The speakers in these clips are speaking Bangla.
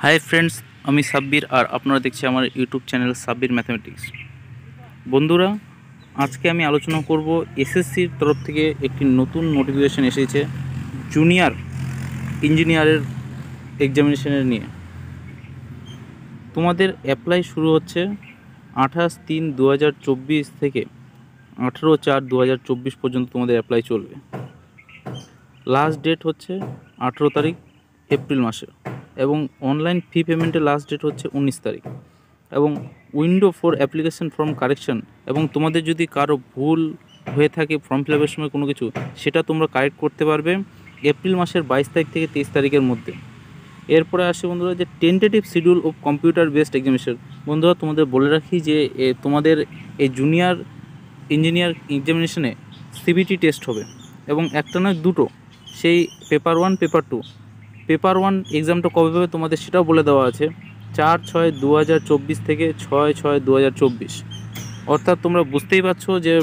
হাই ফ্রেন্ডস, আমি সাব্বির আর আপনারা দেখছি আমার ইউটিউব চ্যানেল সাব্বির ম্যাথমেটিক্স। বন্ধুরা, আজকে আমি আলোচনা করব এসএসসির তরফ থেকে একটি নতুন নোটিফিকেশন এসেছে জুনিয়র ইঞ্জিনিয়ারের এক্সামিনেশনের নিয়ে। তোমাদের অ্যাপ্লাই শুরু হচ্ছে 28/3/2024 থেকে 18/4/2024 পর্যন্ত তোমাদের অ্যাপ্লাই চলবে। লাস্ট ডেট হচ্ছে 18 তারিখ এপ্রিল মাসে এবং অনলাইন ফি পেমেন্টের লাস্ট ডেট হচ্ছে 19 তারিখ এবং window for application form correction এবং তোমাদের যদি কারো ভুল হয়ে থাকে ফর্ম ফিল আপের সময় কোনো কিছু, সেটা তোমরা কারেক্ট করতে পারবে এপ্রিল মাসের 22 তারিখ থেকে 23 তারিখের মধ্যে। এরপরে আসে বন্ধুরা যে tentative schedule of computer based examination. বন্ধুরা, তোমাদের বলে রাখি যে তোমাদের এই জুনিয়র ইঞ্জিনিয়ার এক্সামিনেশনে সিবিটি টেস্ট হবে এবং একটা নয় দুটো, সেই পেপার 1 পেপার 2। পেপার 1 এক্সামটা কবে হবে তোমাদের সেটাও বলে দেওয়া আছে, 4/6/2024 থেকে 6/6/2024। অর্থাৎ তোমরা বুঝতেই পারছো যে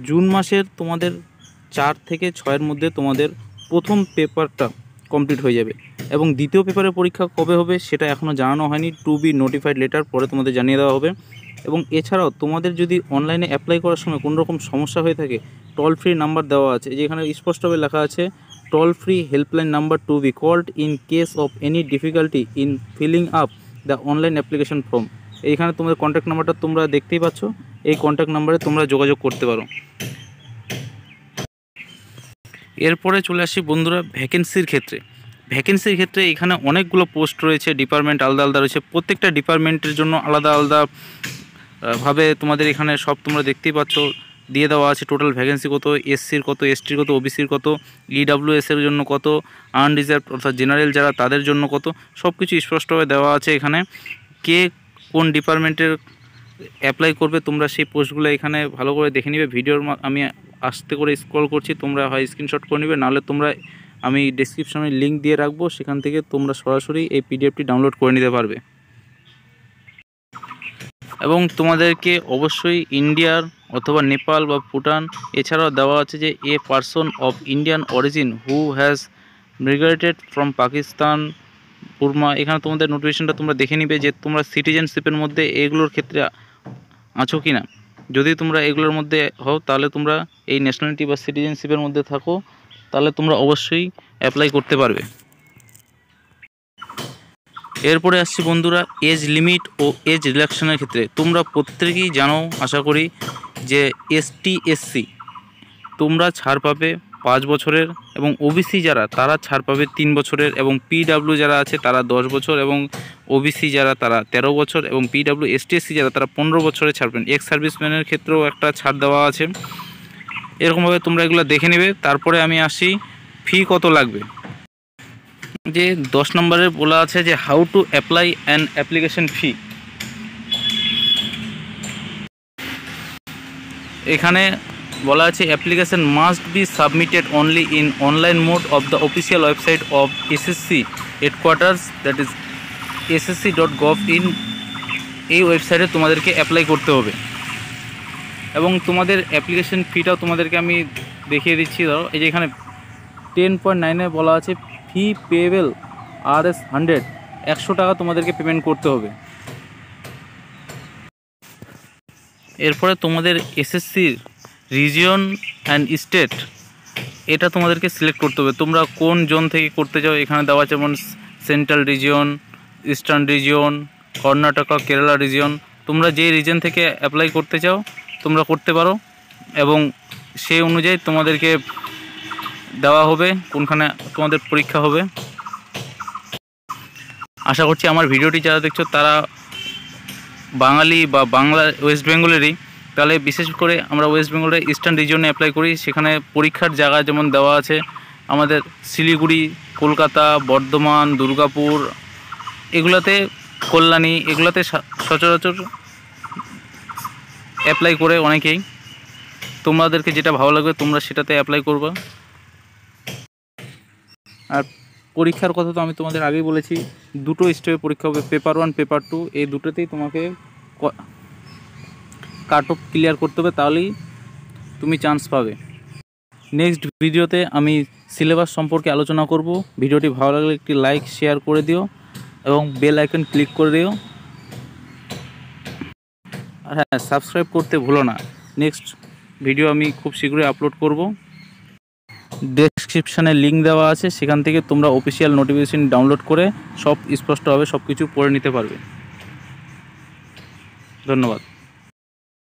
জুন মাসের তোমাদের 4 থেকে 6-এর মধ্যে তোমাদের প্রথম পেপারটা কমপ্লিট হয়ে যাবে এবং দ্বিতীয় পেপারের পরীক্ষা কবে হবে সেটা এখনও জানানো হয়নি। টু বি নোটিফাইড লেটার পরে তোমাদের জানিয়ে দেওয়া হবে। এবং এছাড়াও তোমাদের যদি অনলাইনে অ্যাপ্লাই করার সময় কোনো রকম সমস্যা হয়ে থাকে, টোল ফ্রি নাম্বার দেওয়া আছে, যেখানে স্পষ্টভাবে লেখা আছে toll free helpline number to be called in case of any difficulty in filling up the online application form. এইখানে তোমাদের কন্ট্যাক্ট নাম্বারটা তোমরা দেখতেই পাচ্ছ, এই কন্ট্যাক্ট নাম্বারে তোমরা যোগাযোগ করতে পারো। এরপরে চলে আসি বন্ধুরা ভ্যাকেন্সির ক্ষেত্রে এখানে অনেকগুলো পোস্ট রয়েছে, ডিপার্টমেন্ট আলাদা আলাদা রয়েছে, প্রত্যেকটা ডিপার্টমেন্টের জন্য আলাদা আলাদা ভাবে তোমাদের এখানে সব তোমরা দেখতেই পাচ্ছ দিয়ে দেওয়া আছে। টোটাল ভ্যাকেন্সি কত, এসসির কত, এসটির কত, ওবিসির কত, ইডাব্লিউএসের জন্য কত, আনরিজার্ভ অর্থাৎ জেনারেল যারা তাদের জন্য কত, সব কিছু স্পষ্টভাবে দেওয়া আছে এখানে। কে কোন ডিপার্টমেন্টের অ্যাপ্লাই করবে তোমরা সেই পোস্টগুলো এখানে ভালো করে দেখে নিবে। ভিডিওর আমি আস্তে করে স্ক্রল করছি, তোমরা হয় স্ক্রিনশট করে নিবে, নাহলে তোমরা আমি ডেসক্রিপশনে লিঙ্ক দিয়ে রাখবো, সেখান থেকে তোমরা সরাসরি এই পিডিএফটি ডাউনলোড করে নিতে পারবে। এবং তোমাদেরকে অবশ্যই ইন্ডিয়ার অথবা নেপাল বা ভুটান, এছাড়াও দেওয়া আছে যে a person of Indian origin who has migrated from Pakistan Burma. এখানে তোমাদের নোটিফিকেশনটা তোমরা দেখে নিবে যে তোমরা সিটিজেনশিপের মধ্যে এগুলোর ক্ষেত্রে আছো কি না। যদি তোমরা এগুলোর মধ্যে হও তাহলে তোমরা এই ন্যাশনালিটি বা সিটিজেনশিপের মধ্যে থাকো, তাহলে তোমরা অবশ্যই অ্যাপ্লাই করতে পারবে। এরপরে আসছি বন্ধুরা এজ লিমিট ও এজ রিল্যাক্সেশনের ক্ষেত্রে। তোমরা প্রত্যেকেই জানো আশা করি যে এসটি এসসি তোমরা ছাড় পাবে 5 বছরের এবং ওবিসি যারা তারা ছাড় পাবে 3 বছরের এবং পিডাব্লিউ যারা আছে তারা 10 বছর এবং ওবিসি যারা তারা 13 বছর এবং পিডাব্লিউ এসটিএসসি যারা তারা 15 বছরে ছাড়বেন। এক্স সার্ভিসম্যানের ক্ষেত্রেও একটা ছাড় দেওয়া আছে। এরকমভাবে তোমরা এগুলো দেখে নেবে। তারপরে আমি আসি ফি কত লাগবে। যে 10 নম্বরে বলা আছে যে how to apply an application fee. এখানে বলা আছে application must be submitted only in online mode of the official website of SSC headquarters, that is ssc.gov.in। এই ওয়েবসাইটে তোমাদেরকে অ্যাপ্লাই করতে হবে এবং তোমাদের অ্যাপ্লিকেশন ফিটাও তোমাদেরকে আমি দেখিয়ে দিচ্ছি। ধরো এই যে এখানে 10.9-এ বলা আছে ফি পেয়েবল Rs 100 টাকা তোমাদেরকে পেমেন্ট করতে হবে। এরপরে তোমাদের এসএসসির রিজিয়ন অ্যান্ড স্টেট এটা তোমাদেরকে সিলেক্ট করতে হবে, তোমরা কোন জোন থেকে করতে চাও। এখানে দেওয়া আছে যেমন central region, eastern region, Karnataka, Kerala region. তোমরা যে রিজন থেকে অ্যাপ্লাই করতে চাও তোমরা করতে পারো এবং সেই অনুযায়ী তোমাদেরকে দেওয়া হবে কোনখানে তোমাদের পরীক্ষা হবে। আশা করছি আমার ভিডিওটি যারা দেখছো তারা বাঙালি বা বাংলা ওয়েস্ট বেঙ্গলেরই, তাহলে বিশেষ করে আমরা ওয়েস্ট বেঙ্গলের ইস্টার্ন রিজিয়নে অ্যাপ্লাই করি। সেখানে পরীক্ষার জায়গা যেমন দেওয়া আছে আমাদের শিলিগুড়ি, কলকাতা, বর্ধমান, দুর্গাপুর, এগুলাতে কল্যাণী, এগুলাতে সচরাচর অ্যাপ্লাই করে অনেকেই। তোমাদেরকে যেটা ভালো লাগবে তোমরা সেটাতে অ্যাপ্লাই করবা। আর পরীক্ষার কথা তো আমি তোমাদের আগেই বলেছি, দুটো স্টেপে পরীক্ষা হবে, পেপার 1 পেপার 2। এই দুটোতেই তোমাকে কাট অফ ক্লিয়ার করতে হবে, তাহলেই তুমি চান্স পাবে। নেক্সট ভিডিওতে আমি সিলেবাস সম্পর্কে আলোচনা করব। ভিডিওটি ভালো লাগলে একটি লাইক শেয়ার করে দিও এবং বেল আইকন ক্লিক করে দিও। আর হ্যাঁ, সাবস্ক্রাইব করতে ভুলো না। নেক্সট ভিডিও আমি খুব শীঘ্রই আপলোড করব। ডেসক্রিপশানে লিঙ্ক দেওয়া আছে, সেখান থেকে তোমরা অফিসিয়াল নোটিফিকেশন ডাউনলোড করে সব স্পষ্টভাবে সব কিছু পড়ে নিতে পারবে। ধন্যবাদ।